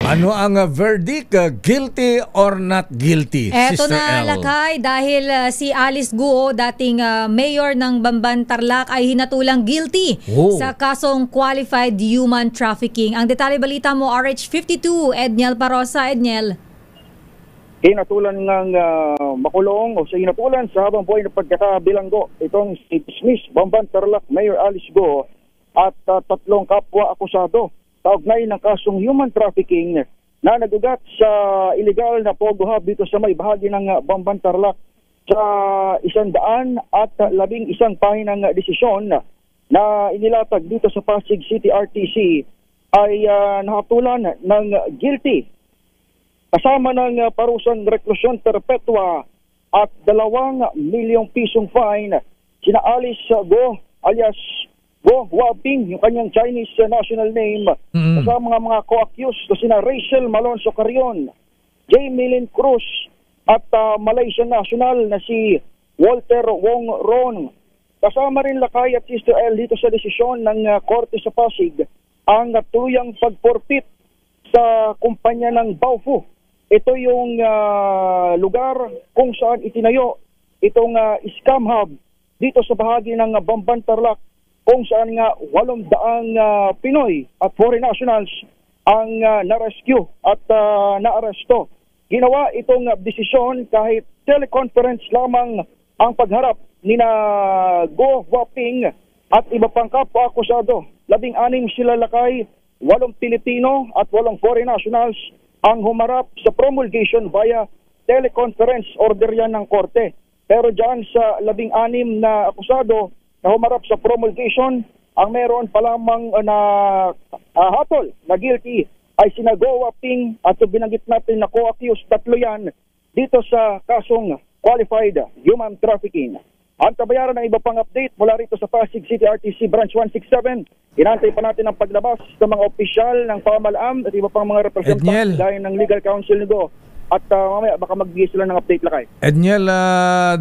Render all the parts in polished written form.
Ano ang verdict? Guilty or not guilty? Eto Sister na, L. Lakay, dahil si Alice Guo, dating mayor ng Bamban, Tarlac, ay hinatulang guilty sa kasong qualified human trafficking. Ang detalye balita mo, RH52, Edniel Parosa. Edniel. Hinatulan ng makulong o sa hinatulan sa habang buhay na pagkakabilanggo itong si Dismiss Bamban, Tarlac, Mayor Alice Guo at tatlong kapwa akusado kaugnay ng kasong human trafficking na nagugat sa illegal na pogo hub dito sa may bahagi ng Bamban, Tarlac sa 111 pahinang desisyon na inilatag dito sa Pasig City RTC ay nakatulan ng guilty kasama ng parusang reklusyon perpetua at 2 milyong pisong fine sina Alice Guo alias Guo Huaping, yung kanyang Chinese national name, kasama mga co-accused na sina Rachel Malonzo Carrion, J. Milin Cruz at Malaysian national na si Walter Wong Ron. Kasama rin Lakay at Sister L dito sa desisyon ng Korte sa Pasig ang tuluyang pagporpit sa kumpanya ng Baofu. Ito yung lugar kung saan itinayo itong scam hub dito sa bahagi ng Bamban, Tarlac, kung saan nga 800 Pinoy at foreign nationals ang na-rescue at na-aresto. Ginawa itong desisyon kahit teleconference lamang ang pagharap ni na Guo Huaping at iba pang kapwa akusado. 16 sila Lakay, 8 Pilipino at 8 foreign nationals ang humarap sa promulgation via teleconference order yan ng korte. Pero dyan sa 16 na akusado na humarap sa promulgation, ang meron pa lamang na hatol na guilty ay sina Guo Huaping at binanggit natin na co-accused, 3 yan dito sa kasong qualified human trafficking. Ang tabayaran ng iba pang update mula rito sa Pasig City RTC Branch 167. Inantay pa natin ang paglabas ng mga opisyal ng pamahalaan at iba pang mga representante gaya ng legal counsel nito. At mamaya baka magbigay sila ng update Lakay. Edniel,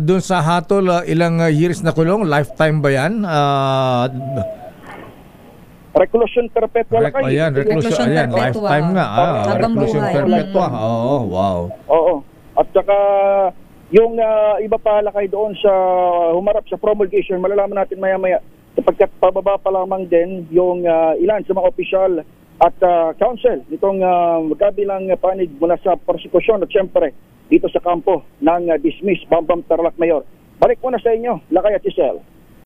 dun sa hatol, ilang years na kulong? Lifetime ba yan? Reclusion perpetua Lakay. Ayan, reclusion perpetua. Lifetime nga. Reclusion perpetua. Oo, wow. Oo. At saka yung iba pa Lakay doon sa humarap sa promulgation, malalaman natin maya-maya sapagkat pababa pa lamang din yung ilan sa mga opisyal at counsel nitong magkabilang panig mula sa prosecution at syempre dito sa kampo ng Dismiss Bamban, Tarlac Mayor. Balik muna sa inyo, Lakay at Giselle.